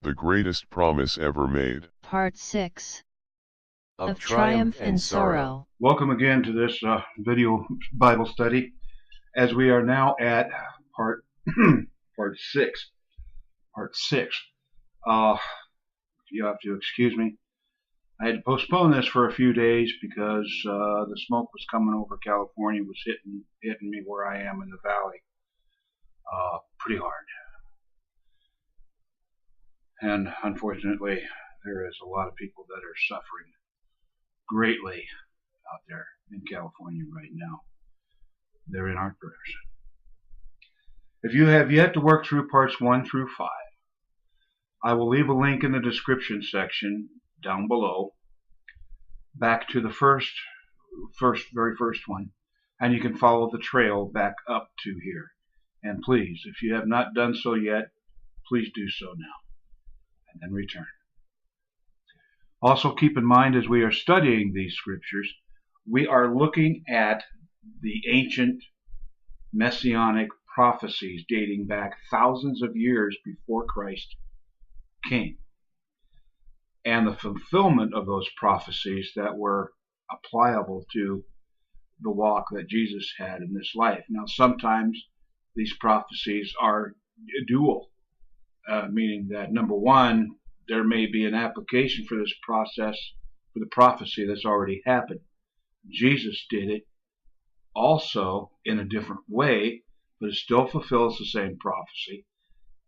The greatest promise ever made. Part 6 of Triumph and Sorrow. Welcome again to this video Bible study, as we are now at part six. You have to excuse me. I had to postpone this for a few days because the smoke was coming over California, was hitting me where I am in the valley pretty hard. And unfortunately, there is a lot of people that are suffering greatly out there in California right now. They're in our prayers. If you have yet to work through parts 1 through 5, I will leave a link in the description section down below back to the very first one, and you can follow the trail back up to here. And please, if you have not done so yet, please do so now, and then return. Also keep in mind, as we are studying these scriptures, we are looking at the ancient Messianic prophecies dating back thousands of years before Christ came, and the fulfillment of those prophecies that were applicable to the walk that Jesus had in this life. Now, sometimes these prophecies are dual, meaning that, number one, there may be an application for this process, for the prophecy that's already happened. Jesus did it also in a different way, but it still fulfills the same prophecy.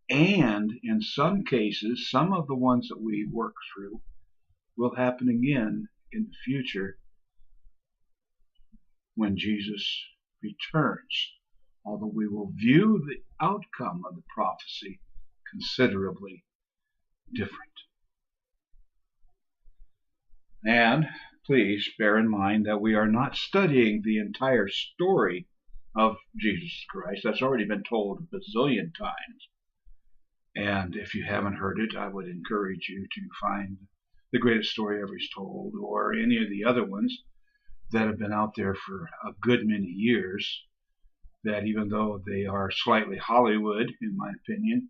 And in some cases, some of the ones that we work through will happen again in the future when Jesus returns, although we will view the outcome of the prophecy considerably different. And please bear in mind that we are not studying the entire story of Jesus Christ. That's already been told a bazillion times. And if you haven't heard it, I would encourage you to find The Greatest Story Ever Told, or any of the other ones that have been out there for a good many years, that even though they are slightly Hollywood, in my opinion,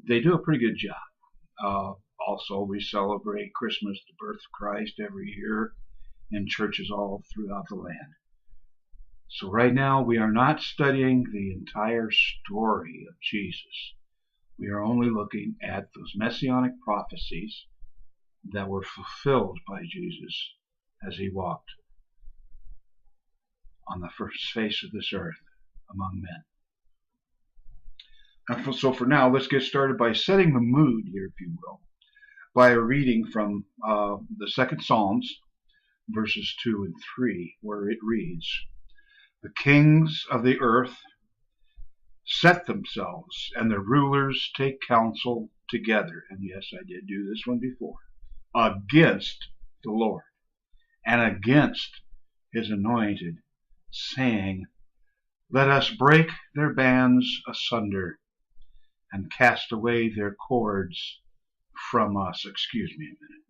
they do a pretty good job. Also, we celebrate Christmas, the birth of Christ, every year in churches all throughout the land. So right now, we are not studying the entire story of Jesus. We are only looking at those messianic prophecies that were fulfilled by Jesus as he walked on the first face of this earth among men. And so for now, let's get started by setting the mood here, if you will, by a reading from the second Psalms, verses 2 and 3, where it reads, "The kings of the earth set themselves, and the rulers take counsel together," and yes, I did do this one before, "against the Lord and against his anointed, saying, let us break their bands asunder and cast away their cords from us." Excuse me a minute.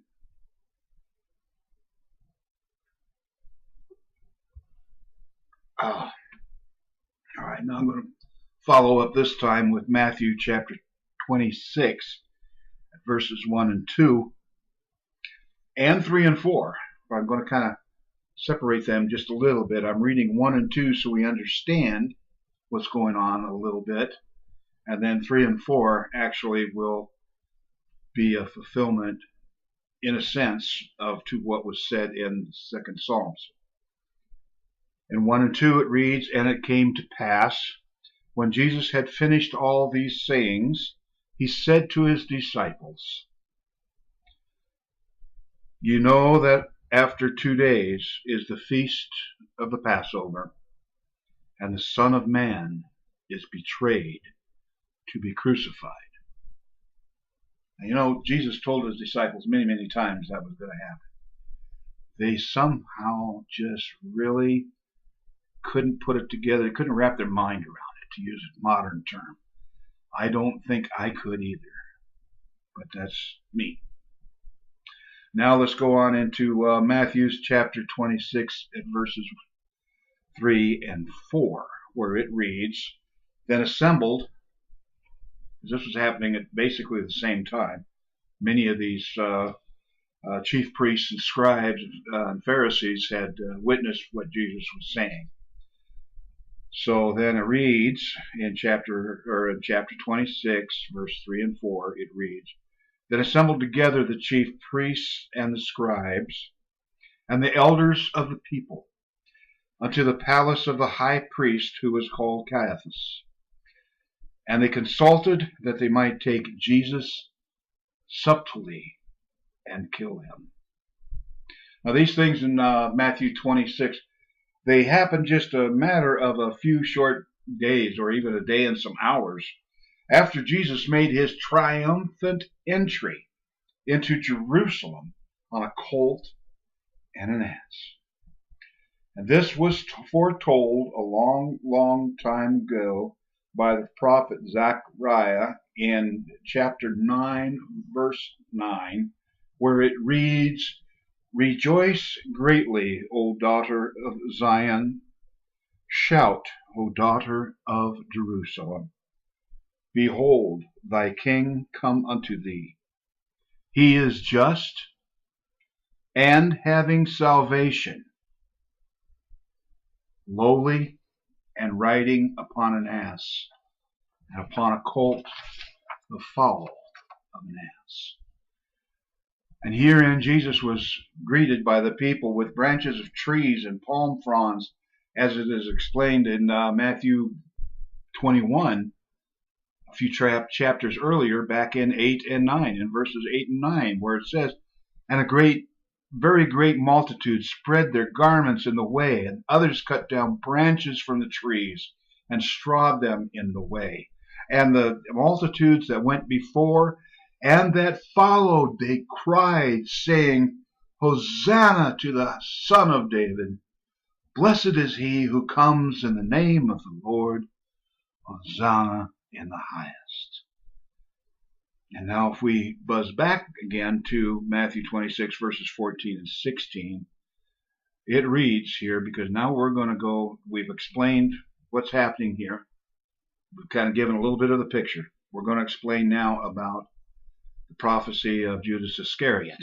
All right, now I'm going to follow up this time with Matthew chapter 26, verses 1 and 2, and 3 and 4. I'm going to kind of separate them just a little bit. I'm reading 1 and 2 so we understand what's going on a little bit, and then 3 and 4 actually will be a fulfillment, in a sense, to what was said in the second Psalms. In 1 and 2 it reads, "And it came to pass, when Jesus had finished all these sayings, he said to his disciples, you know that after 2 days is the feast of the Passover, and the Son of Man is betrayed to be crucified." Now, you know, Jesus told his disciples many, many times that was going to happen. They somehow just really couldn't put it together. They couldn't wrap their mind around it, to use a modern term. I don't think I could either, but that's me. Now let's go on into Matthew's chapter 26 at verses 3 and 4, where it reads, "Then assembled," this was happening at basically the same time, Many of these chief priests and scribes and Pharisees had witnessed what Jesus was saying. So then it reads in chapter 26, verse 3 and 4, it reads, Then assembled together the chief priests and the scribes and the elders of the people unto the palace of the high priest who was called Caiaphas. And they consulted that they might take Jesus subtly and kill him. Now these things in Matthew 26, they happen just a matter of a few short days, or even a day and some hours, after Jesus made his triumphant entry into Jerusalem on a colt and an ass. And this was foretold a long, long time ago by the prophet Zechariah in chapter 9, verse 9, where it reads, Rejoice greatly, O daughter of Zion. Shout, O daughter of Jerusalem. Behold, thy king come unto thee. He is just and having salvation, lowly and riding upon an ass, and upon a colt, the foal of an ass. And herein Jesus was greeted by the people with branches of trees and palm fronds, as it is explained in Matthew 21, a few chapters earlier, back in 8 and 9, in verses 8 and 9, where it says, And a very great multitude spread their garments in the way, and others cut down branches from the trees and strawed them in the way. And the multitudes that went before and that followed, they cried, saying, Hosanna to the Son of David. Blessed is he who comes in the name of the Lord. Hosanna in the highest. And now if we buzz back again to Matthew 26, verses 14 and 16, it reads here, because now we've explained what's happening here. We've kind of given a little bit of the picture. We're going to explain now about the prophecy of Judas Iscariot.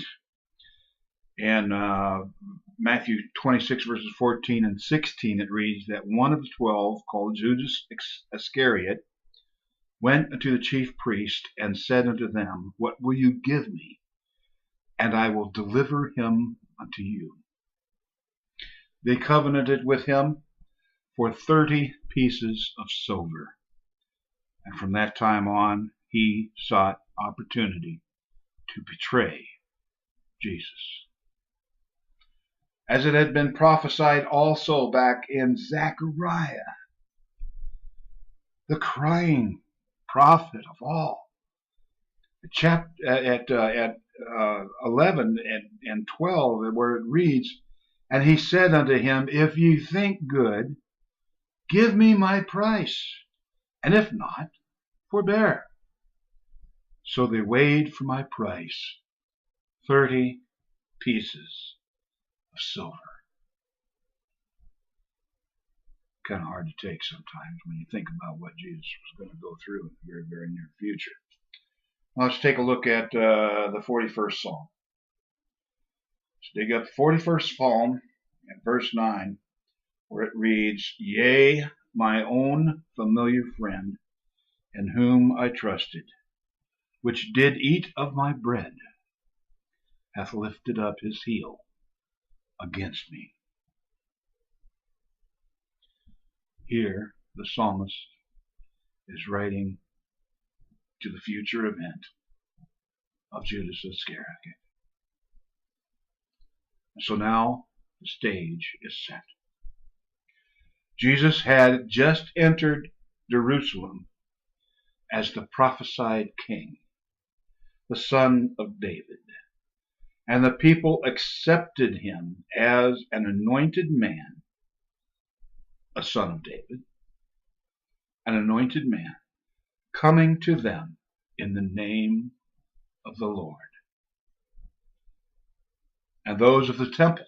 In Matthew 26, verses 14 and 16, it reads that one of the 12, called Judas Iscariot, went unto the chief priest and said unto them, What will you give me? And I will deliver him unto you. They covenanted with him for 30 pieces of silver. And from that time on, he sought opportunity to betray Jesus. As it had been prophesied also back in Zechariah, the crying prophet of all. At 11 and 12, where it reads, And he said unto him, If ye think good, give me my price, and if not, forbear. So they weighed for my price 30 pieces of silver. Kind of hard to take sometimes when you think about what Jesus was going to go through in the very, very near future. Let's take a look at the 41st Psalm. Let's dig up the 41st Psalm at verse 9, where it reads, Yea, my own familiar friend, in whom I trusted, which did eat of my bread, hath lifted up his heel against me. Here, the psalmist is writing to the future event of Judas Iscariot. So now the stage is set. Jesus had just entered Jerusalem as the prophesied king, the son of David, and the people accepted him as an anointed man, a son of David, an anointed man, coming to them in the name of the Lord. And those of the temple,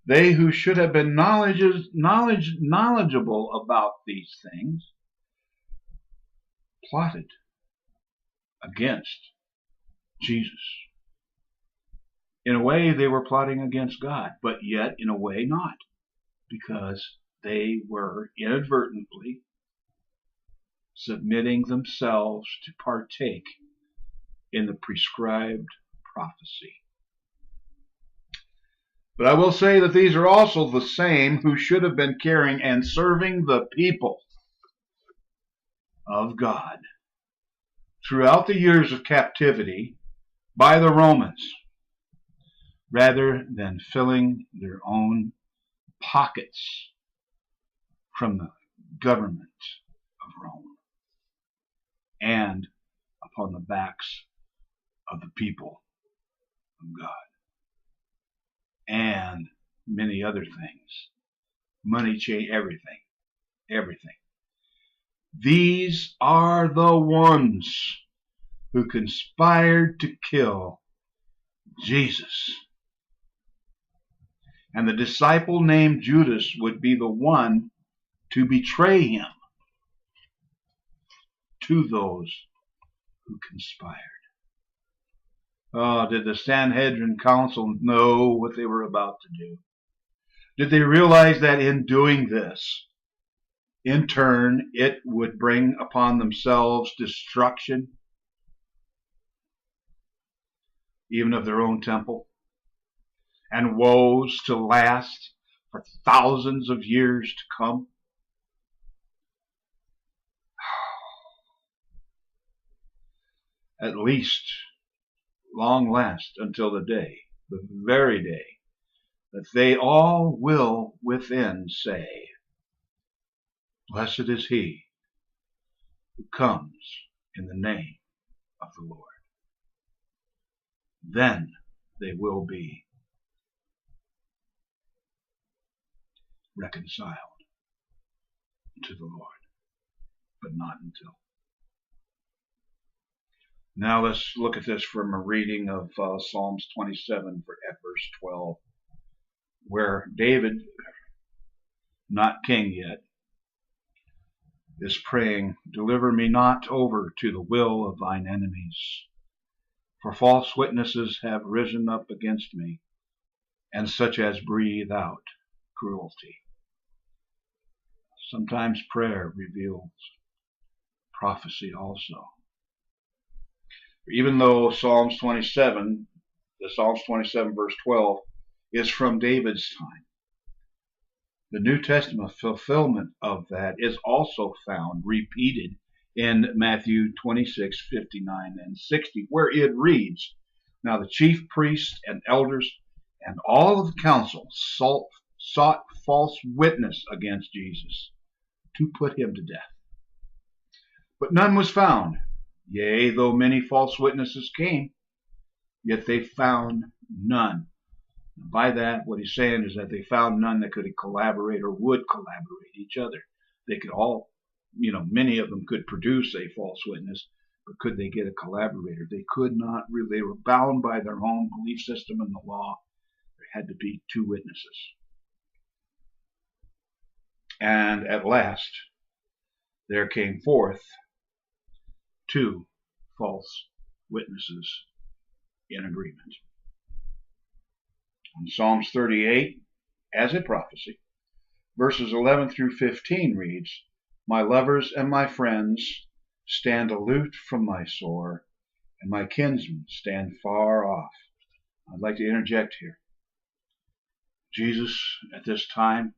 they who should have been knowledgeable about these things, plotted against Jesus. In a way, they were plotting against God, but yet in a way not, because they were inadvertently submitting themselves to partake in the prescribed prophecy. But I will say that these are also the same who should have been caring and serving the people of God throughout the years of captivity by the Romans, rather than filling their own pockets from the government of Rome and upon the backs of the people of God and many other things. Money change everything. Everything. These are the ones who conspired to kill Jesus. And the disciple named Judas would be the one to betray him to those who conspired. Oh, did the Sanhedrin Council know what they were about to do? Did they realize that in doing this, in turn, it would bring upon themselves destruction, even of their own temple, and woes to last for thousands of years to come? At least long last until the day, the very day, that they all will within say, "Blessed is he who comes in the name of the Lord." Then they will be reconciled to the Lord, but not until. Now let's look at this from a reading of Psalms 27 at verse 12, where David, not king yet, is praying, "Deliver me not over to the will of thine enemies, for false witnesses have risen up against me, and such as breathe out cruelty." Sometimes prayer reveals prophecy also. Even though Psalms 27 verse 12 is from David's time, the New Testament fulfillment of that is also found repeated in Matthew 26:59 and 60, where it reads, "Now the chief priests and elders and all of the council sought false witness against Jesus to put him to death. But none was found. Yea, though many false witnesses came, yet they found none." By that, what he's saying is that they found none that could collaborate or would collaborate each other. They could all, many of them could produce a false witness, but could they get a collaborator? They could not really. They were bound by their own belief system and the law. There had to be two witnesses. And at last, there came forth two false witnesses in agreement. In Psalms 38, as a prophecy, verses 11 through 15 reads, "My lovers and my friends stand aloof from my sore, and my kinsmen stand far off." I'd like to interject here. Jesus, at this time,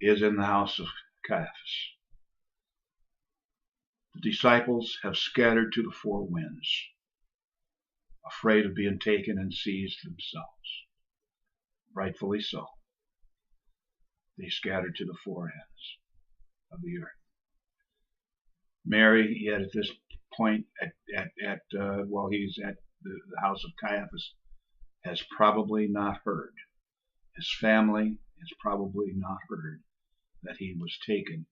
is in the house of Caiaphas. The disciples have scattered to the four winds, afraid of being taken and seized themselves. Rightfully so. They scattered to the four ends of the earth. Mary, yet at this point, while he's at the house of Caiaphas, has probably not heard. His family has probably not heard that he was taken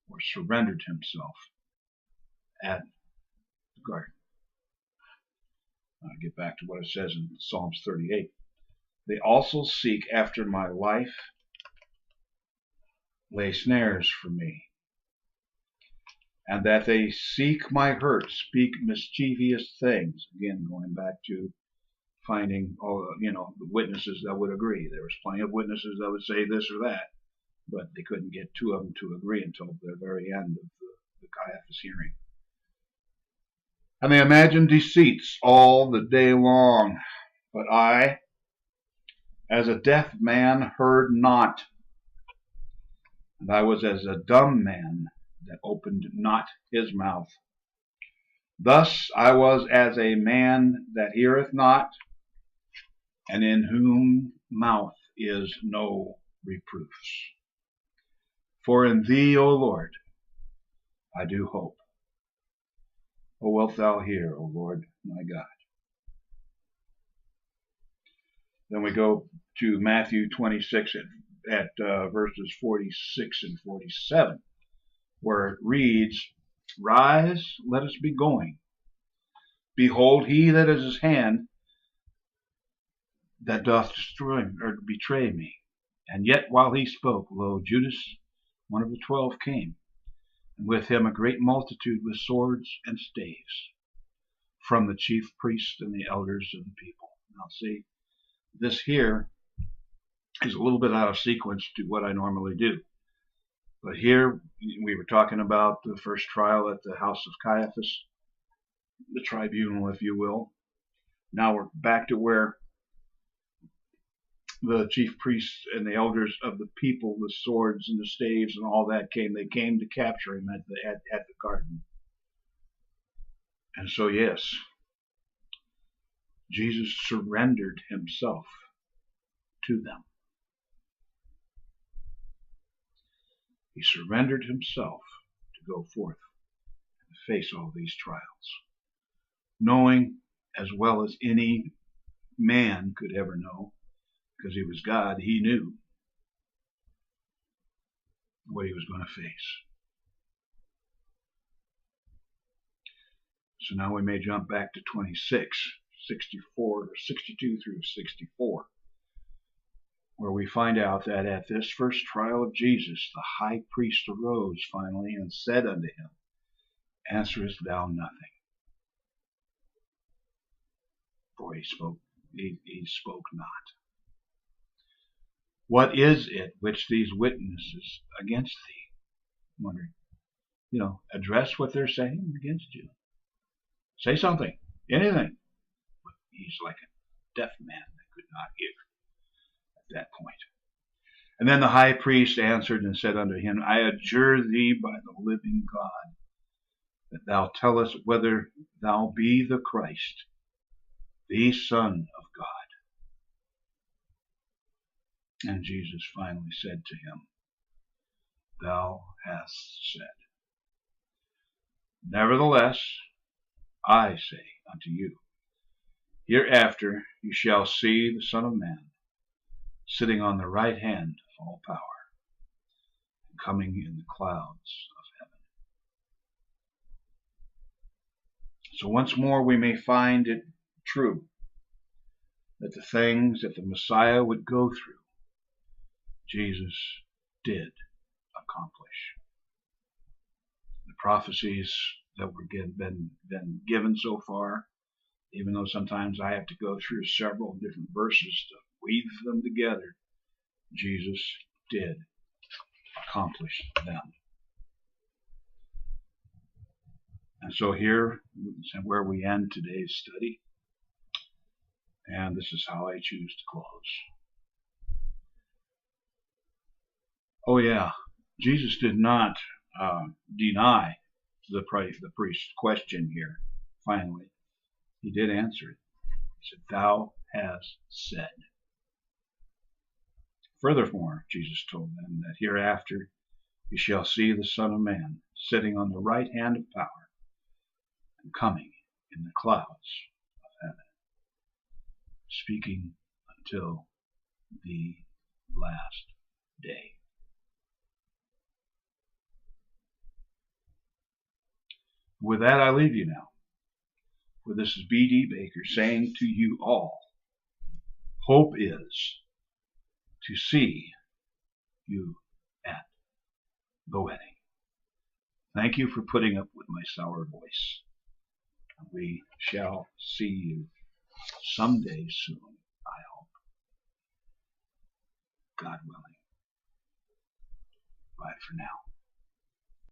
or surrendered himself at the garden. I'll get back to what it says in Psalms 38. "They also seek after my life, lay snares for me, and that they seek my hurt, speak mischievous things. Again, going back to finding all the witnesses that would agree. There was plenty of witnesses that would say this or that, but they couldn't get two of them to agree until the very end of the Caiaphas hearing. And they imagined deceits all the day long. But I, as a deaf man, heard not, and I was as a dumb man that opened not his mouth. Thus I was as a man that heareth not, and in whom mouth is no reproofs. For in thee, O Lord, I do hope. O wilt thou hear, O Lord my God. Then we go to Matthew 26 at verses 46 and 47, where it reads, Rise, let us be going. Behold, he that is his hand that doth destroy or betray me. And yet while he spoke, lo, Judas, one of the 12, came, and with him a great multitude with swords and staves, from the chief priests and the elders of the people. Now see, this here is a little bit out of sequence to what I normally do. But here we were talking about the first trial at the house of Caiaphas, the tribunal, if you will. Now we're back to where the chief priests and the elders of the people, the swords and the staves and all that came. They came to capture him at the garden. And so, yes, Jesus surrendered himself to them. He surrendered himself to go forth and face all these trials, knowing as well as any man could ever know, because he was God, he knew what he was going to face. So now we may jump back to 26, 64, or 62 through 64, where we find out that at this first trial of Jesus, the high priest arose finally and said unto him, Answerest thou nothing? For he spoke not. What is it which these witnesses against thee? I'm wondering, address what they're saying against you. Say something, anything. But he's like a deaf man that could not hear at that point. And then the high priest answered and said unto him, I adjure thee by the living God, that thou tell us whether thou be the Christ, the Son of God. And Jesus finally said to him, Thou hast said. Nevertheless, I say unto you, hereafter you shall see the Son of Man sitting on the right hand of all power, and coming in the clouds of heaven. So once more we may find it true that the things that the Messiah would go through, Jesus did accomplish. The prophecies that were been given so far, even though sometimes I have to go through several different verses to weave them together, Jesus did accomplish them. And so here is where we end today's study. And this is how I choose to close. Oh yeah, Jesus did not deny the priest's question here, finally. He did answer it. He said, Thou hast said. Furthermore, Jesus told them that hereafter you shall see the Son of Man sitting on the right hand of power and coming in the clouds of heaven, speaking until the last day. With that, I leave you now. For this is B.D. Baker saying to you all, hope is to see you at the wedding. Thank you for putting up with my sour voice. We shall see you someday soon, I hope. God willing. Bye for now.